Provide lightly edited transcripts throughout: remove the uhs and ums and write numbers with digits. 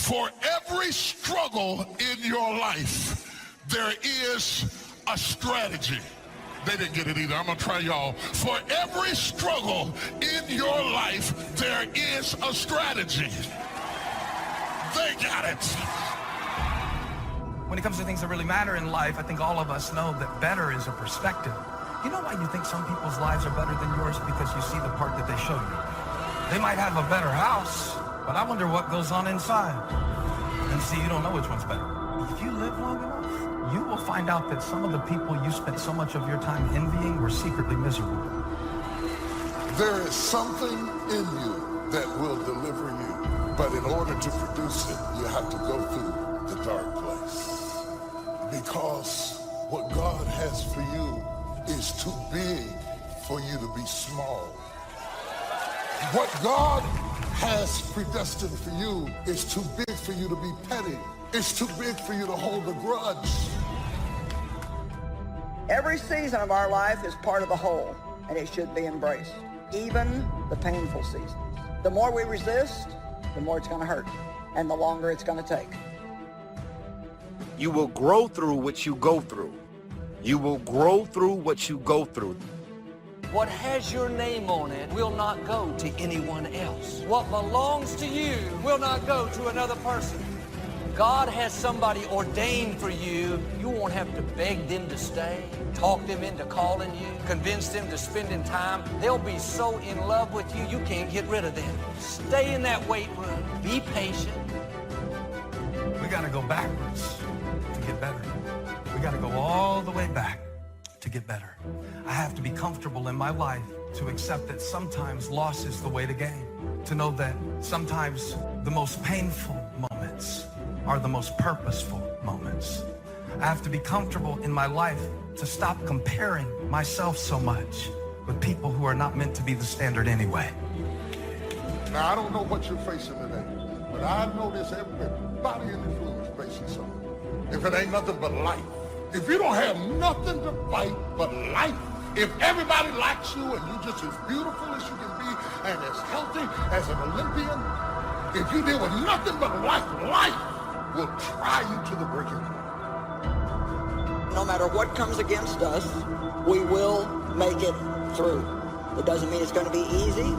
For every struggle in your life, there is a strategy. They didn't get it either. I'm going to try y'all. For every struggle in your life, there is a strategy. They got it. When it comes to things that really matter in life, I think all of us know that better is a perspective. You know why you think some people's lives are better than yours? Because you see the part that they show you. They might have a better house, but I wonder what goes on inside. And see, you don't know which one's better. If you live long enough, you will find out that some of the people you spent so much of your time envying were secretly miserable. There is something in you that will deliver you, but in order to produce it, you have to go through the dark place. Because what God has for you is too big for you to be small. What God has predestined for you is too big for you to be petty. It's too big for you to hold a grudge. Every season of our life is part of the whole, and it should be embraced, even the painful seasons. The more we resist, the more it's going to hurt, and the longer it's going to take. You will grow through what you go through. You will grow through what you go through. What has your name on it will not go to anyone else. What belongs to you will not go to another person. God has somebody ordained for you. You won't have to beg them to stay, talk them into calling you, convince them to spending time. They'll be so in love with you, you can't get rid of them. Stay in that weight room. Be patient. We got to go backwards to get better. We got to go all the way back to get better. I have to be comfortable in my life to accept that sometimes loss is the way to gain. To know that sometimes the most painful moments are the most purposeful moments. I have to be comfortable in my life to stop comparing myself so much with people who are not meant to be the standard anyway. Now, I don't know what you're facing today, but I know this, everybody in this room is facing something. If it ain't nothing but life. If you don't have nothing to fight but life, if everybody likes you and you're just as beautiful as you can be and as healthy as an Olympian, if you deal with nothing but life will try you to the breaking point. No matter what comes against us, we will make it through. It doesn't mean it's going to be easy.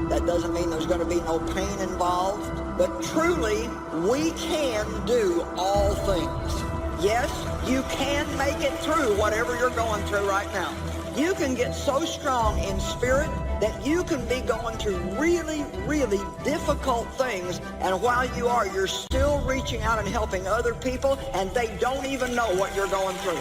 That doesn't mean there's going to be no pain involved. But truly, we can do all things. Yes, you can make it through whatever you're going through right now. You can get so strong in spirit that you can be going through really, really difficult things, and while you are, you're still reaching out and helping other people, and they don't even know what you're going through.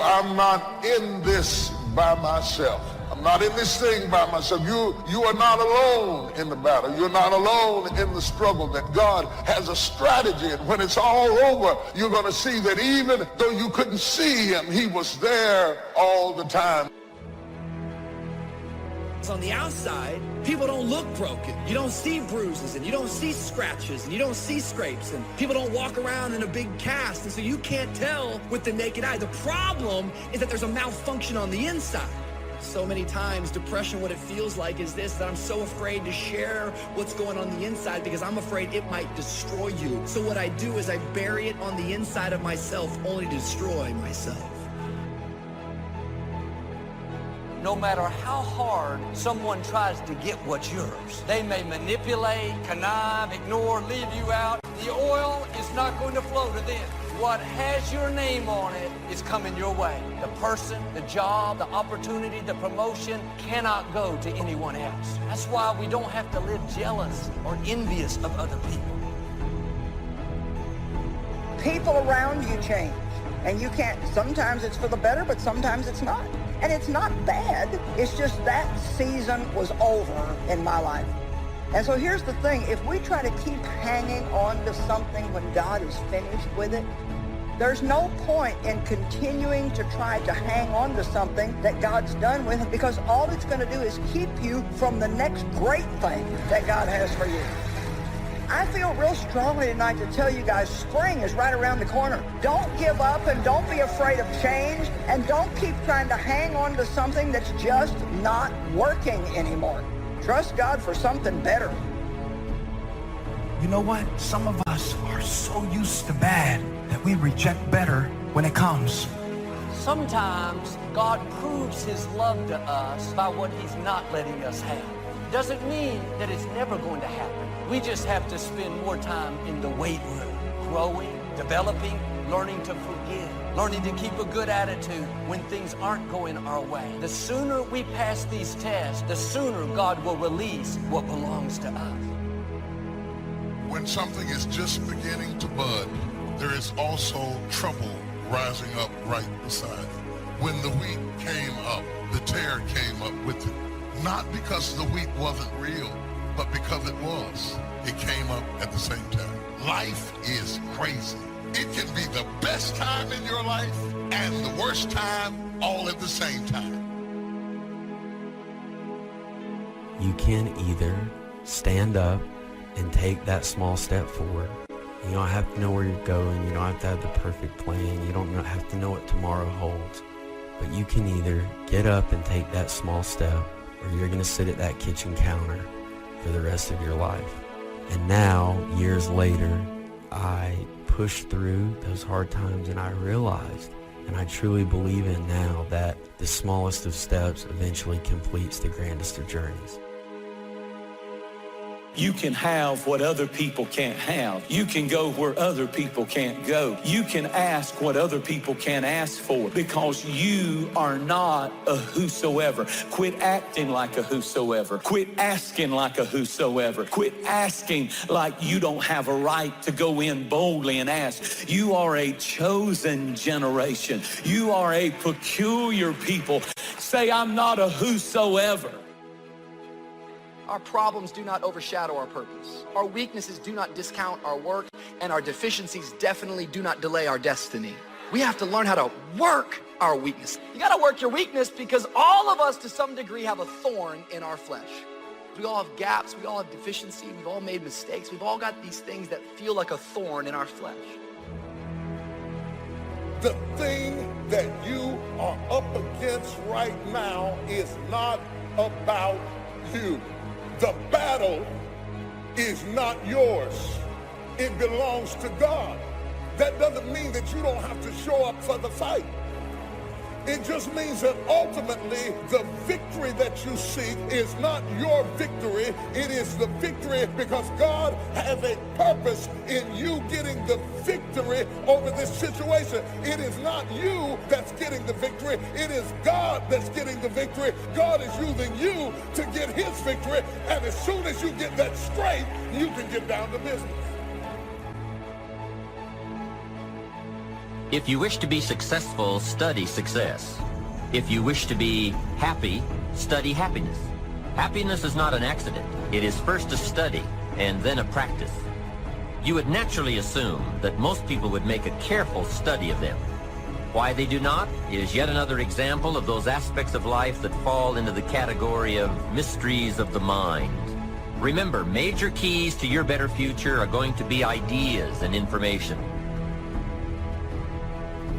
I'm not in this by myself. I'm not in this thing by myself. You are not alone in the battle. You're not alone in the struggle, that God has a strategy. And when it's all over, you're going to see that even though you couldn't see him, he was there all the time. On the outside, people don't look broken. You don't see bruises, and you don't see scratches, and you don't see scrapes, and people don't walk around in a big cast, and so you can't tell with the naked eye. The problem is that there's a malfunction on the inside. So many times, depression, what it feels like is this, that I'm so afraid to share what's going on the inside because I'm afraid it might destroy you. So what I do is I bury it on the inside of myself, only to destroy myself. No matter how hard someone tries to get what's yours, they may manipulate, connive, ignore, leave you out. The oil is not going to flow to them. What has your name on it is coming your way. The person, the job, the opportunity, the promotion cannot go to anyone else. That's why we don't have to live jealous or envious of other people. People around you change, and you can't, sometimes it's for the better, but sometimes it's not. And it's not bad, it's just that season was over in my life. And so here's the thing, if we try to keep hanging on to something when God is finished with it, there's no point in continuing to try to hang on to something that God's done with, because all it's going to do is keep you from the next great thing that God has for you. I feel real strongly tonight to tell you guys, spring is right around the corner. Don't give up, and don't be afraid of change, and don't keep trying to hang on to something that's just not working anymore. Trust God for something better. You know what? Some of us are so used to bad that we reject better when it comes. Sometimes God proves his love to us by what he's not letting us have. Doesn't mean that it's never going to happen. We just have to spend more time in the weight room, growing, developing, learning to forgive, learning to keep a good attitude when things aren't going our way. The sooner we pass these tests, the sooner God will release what belongs to us. When something is just beginning to bud, there is also trouble rising up right beside it. When the wheat came up, the tear came up with it. Not because the wheat wasn't real, but because it was. It came up at the same time. Life is crazy. It can be the best time in your life and the worst time all at the same time. You can either stand up and take that small step forward. You don't have to know where you're going. You don't have to have the perfect plan. You don't have to know what tomorrow holds. But you can either get up and take that small step, or you're going to sit at that kitchen counter for the rest of your life. And now, years later, I pushed through those hard times, and I realized, and I truly believe in now, that the smallest of steps eventually completes the grandest of journeys. You can have what other people can't have. You can go where other people can't go. You can ask what other people can't ask for, because you are not a whosoever. Quit acting like a whosoever. Quit asking like a whosoever. Quit asking like you don't have a right to go in boldly and ask. You are a chosen generation. You are a peculiar people. Say, I'm not a whosoever. Our problems do not overshadow our purpose. Our weaknesses do not discount our work, and our deficiencies definitely do not delay our destiny. We have to learn how to work our weakness. You gotta work your weakness, because all of us to some degree have a thorn in our flesh. We all have gaps, we all have deficiency, we've all made mistakes, we've all got these things that feel like a thorn in our flesh. The thing that you are up against right now is not about you. The battle is not yours. It belongs to God. That doesn't mean that you don't have to show up for the fight. It just means that ultimately the victory that you seek is not your victory. It is the victory because God has a purpose in you getting the victory over this situation. It is not you that's getting the victory. It is God that's getting the victory. God is using you to get his victory. And as soon as you get that straight, you can get down to business. If you wish to be successful, study success. If you wish to be happy, study happiness. Happiness is not an accident. It is first a study and then a practice. You would naturally assume that most people would make a careful study of them. Why they do not is yet another example of those aspects of life that fall into the category of mysteries of the mind. Remember, major keys to your better future are going to be ideas and information.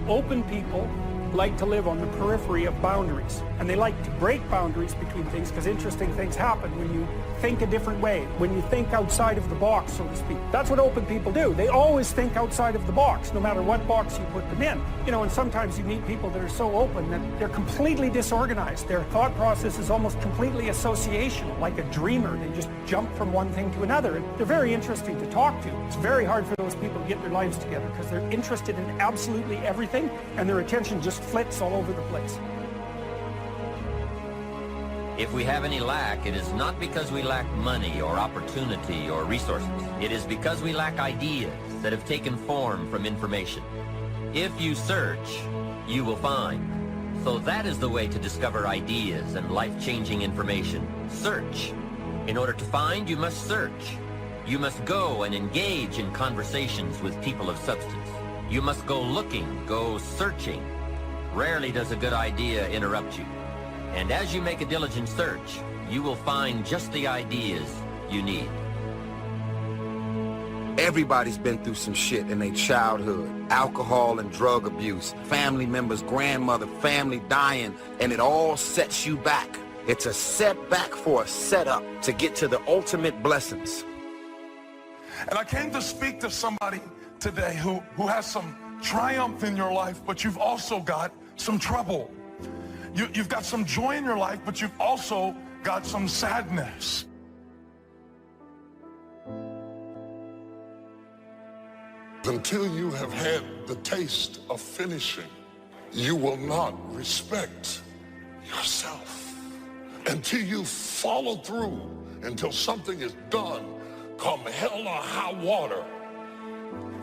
Open people like to live on the periphery of boundaries, and they like to break boundaries between things because interesting things happen when you think a different way, when you think outside of the box, so to speak. That's what open people do. They always think outside of the box, no matter what box you put them in. You know, and sometimes you meet people that are so open that they're completely disorganized. Their thought process is almost completely associational, like a dreamer. They just jump from one thing to another. And they're very interesting to talk to. It's very hard for those people to get their lives together because they're interested in absolutely everything, and their attention just flits all over the place. If we have any lack, it is not because we lack money or opportunity or resources. It is because we lack ideas that have taken form from information. If you search, you will find. So that is the way to discover ideas and life-changing information. Search. In order to find, you must search. You must go and engage in conversations with people of substance. You must go looking, go searching. Rarely does a good idea interrupt you. And as you make a diligent search, you will find just the ideas you need. Everybody's been through some shit in their childhood. Alcohol and drug abuse, family members, grandmother, family dying, and it all sets you back. It's a setback for a setup to get to the ultimate blessings. And I came to speak to somebody today who has some triumph in your life, but you've also got some trouble. You've got some joy in your life, but you've also got some sadness. Until you have had the taste of finishing, you will not respect yourself. Until you follow through, until something is done, come hell or high water,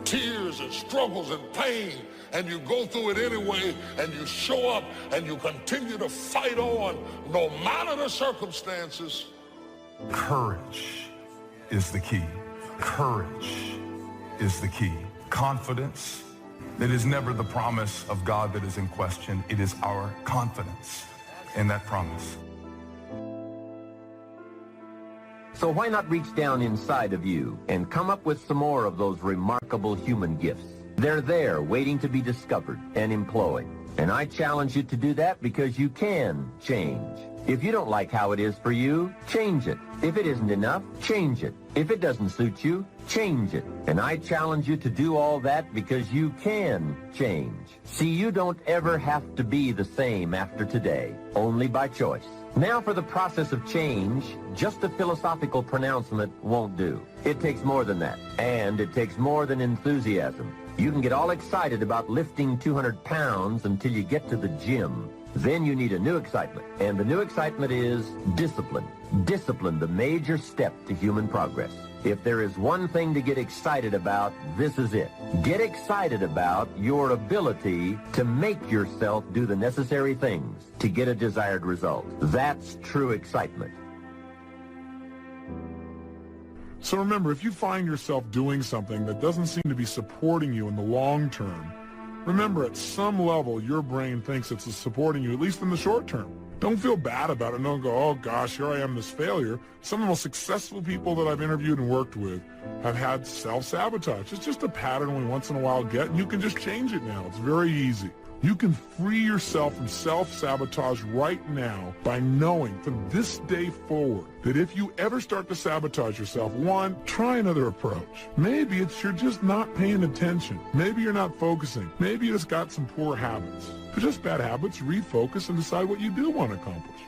tears and struggles and pain, and you go through it anyway, and you show up and you continue to fight on no matter the circumstances. Courage is the key. Courage is the key. Confidence. It is never the promise of God that is in question. It is our confidence in that promise. So why not reach down inside of you and come up with some more of those remarkable human gifts? They're there waiting to be discovered and employed. And I challenge you to do that because you can change. If you don't like how it is for you, change it. If it isn't enough, change it. If it doesn't suit you, change it. And I challenge you to do all that because you can change. See, you don't ever have to be the same after today, only by choice. Now for the process of change, just a philosophical pronouncement won't do. It takes more than that, and it takes more than enthusiasm. You can get all excited about lifting 200 pounds until you get to the gym. Then you need a new excitement, and the new excitement is discipline. Discipline, the major step to human progress. If there is one thing to get excited about, this is it. Get excited about your ability to make yourself do the necessary things to get a desired result. That's true excitement. So remember, if you find yourself doing something that doesn't seem to be supporting you in the long term, remember at some level your brain thinks it's supporting you, at least in the short term. Don't feel bad about it. Don't go, oh gosh, here I am, this failure. Some of the most successful people that I've interviewed and worked with have had self-sabotage. It's just a pattern we once in a while get, and you can just change it now. It's very easy. You can free yourself from self-sabotage right now by knowing from this day forward that if you ever start to sabotage yourself, one, try another approach. Maybe it's you're just not paying attention. Maybe you're not focusing. Maybe you just got some poor habits. If they're just bad habits, refocus and decide what you do want to accomplish.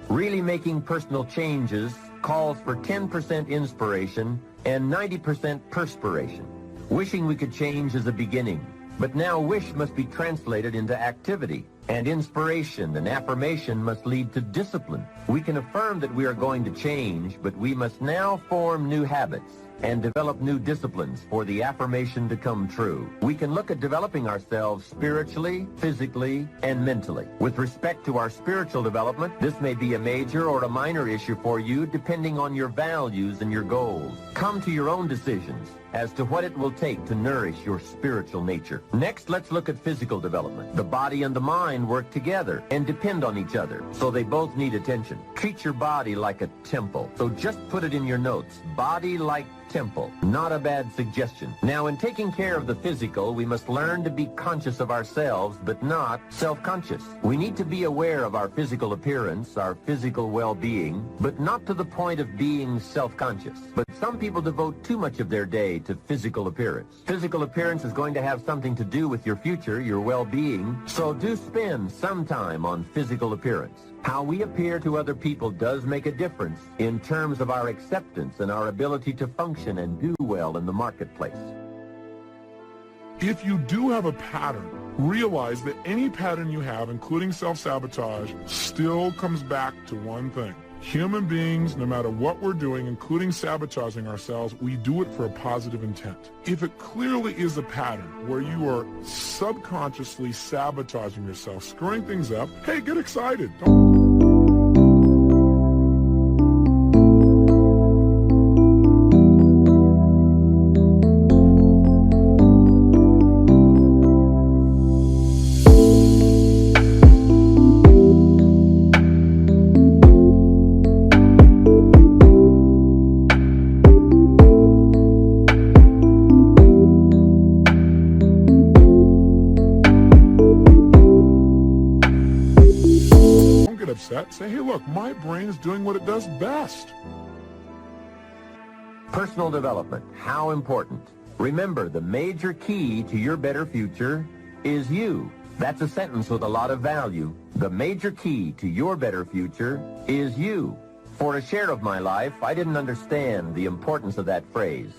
Really making personal changes calls for 10% inspiration and 90% perspiration. Wishing we could change is a beginning. But now wish must be translated into activity, and inspiration and affirmation must lead to discipline. We can affirm that we are going to change, but we must now form new habits and develop new disciplines for the affirmation to come true. We can look at developing ourselves spiritually, physically, and mentally. With respect to our spiritual development, this may be a major or a minor issue for you depending on your values and your goals. Come to your own decisions as to what it will take to nourish your spiritual nature. Next, let's look at physical development. The body and the mind work together and depend on each other, so they both need attention. Treat your body like a temple. So just put it in your notes. Body like temple. Not a bad suggestion. Now, in taking care of the physical, we must learn to be conscious of ourselves, but not self-conscious. We need to be aware of our physical appearance, our physical well-being, but not to the point of being self-conscious. But some people devote too much of their day to physical appearance. Physical appearance is going to have something to do with your future, your well-being, so do spend some time on physical appearance. How we appear to other people does make a difference in terms of our acceptance and our ability to function and do well in the marketplace. If you do have a pattern, realize that any pattern you have, including self-sabotage, still comes back to one thing. Human beings, no matter what we're doing, including sabotaging ourselves, we do it for a positive intent. If it clearly is a pattern where you are subconsciously sabotaging yourself, screwing things up, hey, get excited. Say, hey, look, my brain is doing what it does best. Personal development, how important? Remember, the major key to your better future is you. That's a sentence with a lot of value. The major key to your better future is you. For a share of my life, I didn't understand the importance of that phrase.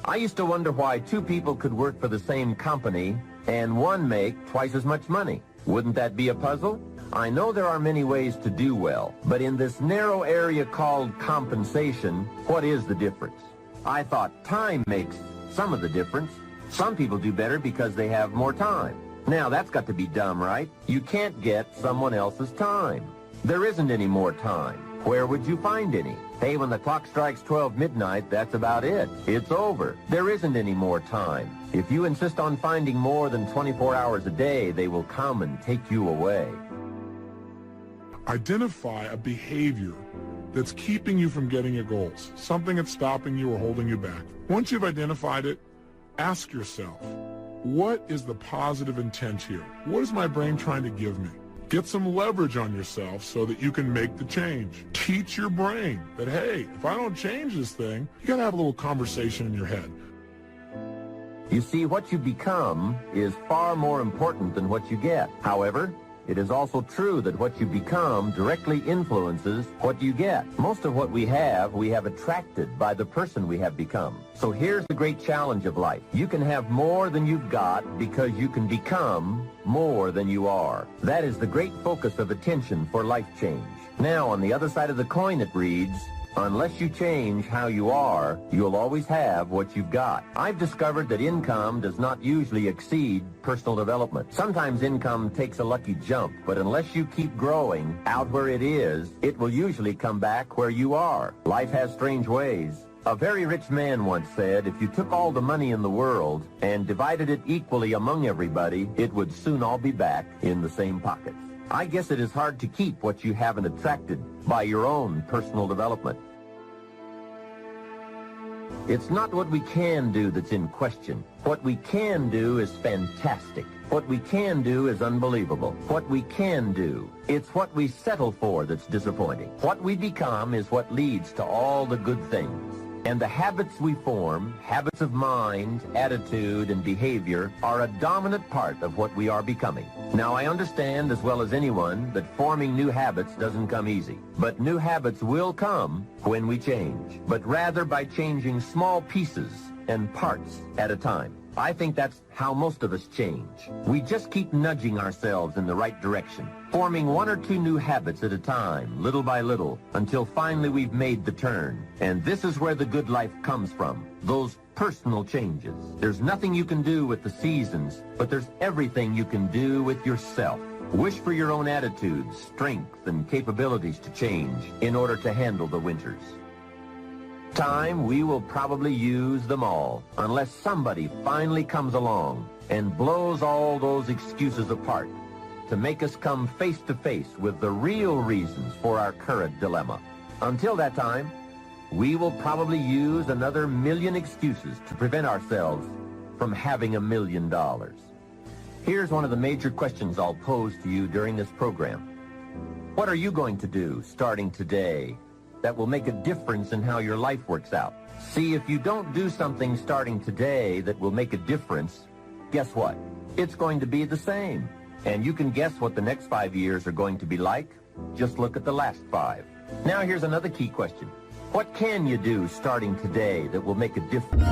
I used to wonder why two people could work for the same company and one make twice as much money. Wouldn't that be a puzzle? I know there are many ways to do well, but in this narrow area called compensation, what is the difference? I thought time makes some of the difference. Some people do better because they have more time. Now, that's got to be dumb, right? You can't get someone else's time. There isn't any more time. Where would you find any? Hey, when the clock strikes 12 midnight, that's about it. It's over. There isn't any more time. If you insist on finding more than 24 hours a day, they will come and take you away. Identify a behavior that's keeping you from getting your goals, something that's stopping you or holding you back. Once you've identified it, ask yourself, what is the positive intent here? What is my brain trying to give me? Get some leverage on yourself so that you can make the change. Teach your brain that, hey, if I don't change this thing, you got to have a little conversation in your head. You see, what you become is far more important than what you get. However, it is also true that what you become directly influences what you get. Most of what we have attracted by the person we have become. So here's the great challenge of life. You can have more than you've got because you can become more than you are. That is the great focus of attention for life change. Now, on the other side of the coin, it reads, unless you change how you are, you'll always have what you've got. I've discovered that income does not usually exceed personal development. Sometimes income takes a lucky jump, but unless you keep growing out where it is, it will usually come back where you are. Life has strange ways. A very rich man once said, if you took all the money in the world and divided it equally among everybody, it would soon all be back in the same pockets. I guess it is hard to keep what you haven't attracted by your own personal development. It's not what we can do that's in question. What we can do is fantastic. What we can do is unbelievable. What we can do, it's what we settle for that's disappointing. What we become is what leads to all the good things. And the habits we form, habits of mind, attitude, and behavior, are a dominant part of what we are becoming. Now, I understand as well as anyone that forming new habits doesn't come easy. But new habits will come when we change, but rather by changing small pieces and parts at a time. I think that's how most of us change. We just keep nudging ourselves in the right direction, forming one or two new habits at a time, little by little, until finally we've made the turn. And this is where the good life comes from, those personal changes. There's nothing you can do with the seasons, but there's everything you can do with yourself. Wish for your own attitudes, strength, and capabilities to change in order to handle the winters. Time, we will probably use them all, unless somebody finally comes along and blows all those excuses apart to make us come face to face with the real reasons for our current dilemma. Until that time, we will probably use another million excuses to prevent ourselves from having $1 million. Here's one of the major questions I'll pose to you during this program. What are you going to do starting today that will make a difference in how your life works out? See, if you don't do something starting today that will make a difference, guess what? It's going to be the same. And you can guess what the next 5 years are going to be like. Just look at the last 5. Now here's another key question. What can you do starting today that will make a difference?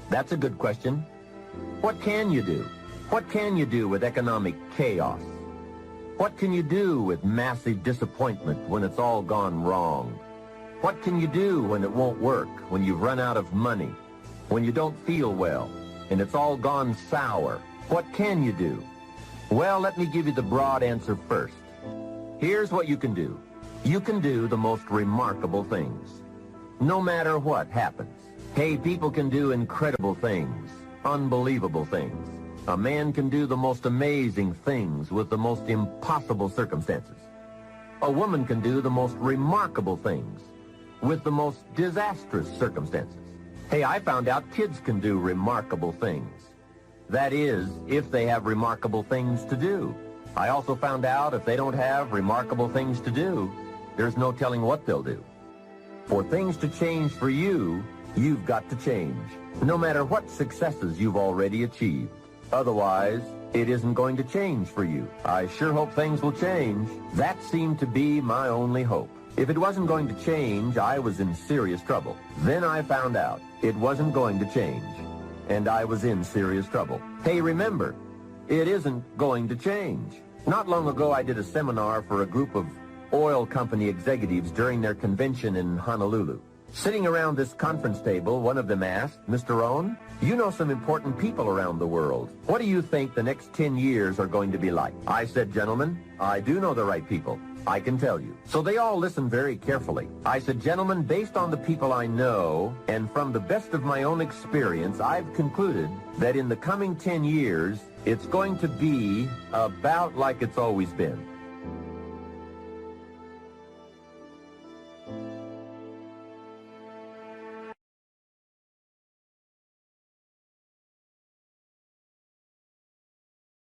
That's a good question. What can you do? What can you do with economic chaos? What can you do with massive disappointment when it's all gone wrong? What can you do when it won't work, when you've run out of money, when you don't feel well, and it's all gone sour? What can you do? Well, let me give you the broad answer first. Here's what you can do. You can do the most remarkable things, no matter what happens. Hey, people can do incredible things, unbelievable things. A man can do the most amazing things with the most impossible circumstances. A woman can do the most remarkable things with the most disastrous circumstances. Hey, I found out kids can do remarkable things. That is, if they have remarkable things to do. I also found out if they don't have remarkable things to do, there's no telling what they'll do. For things to change for you, you've got to change, no matter what successes you've already achieved. Otherwise, it isn't going to change for you. I sure hope things will change. That seemed to be my only hope. If it wasn't going to change, I was in serious trouble. Then I found out it wasn't going to change, and I was in serious trouble. Hey, remember, it isn't going to change. Not long ago, I did a seminar for a group of oil company executives during their convention in Honolulu. Sitting around this conference table, one of them asked, "Mr. Rohn, you know some important people around the world. What do you think the next 10 years are going to be like?" I said, "Gentlemen, I do know the right people. I can tell you." So they all listened very carefully. I said, "Gentlemen, based on the people I know and from the best of my own experience, I've concluded that in the coming 10 years, it's going to be about like it's always been.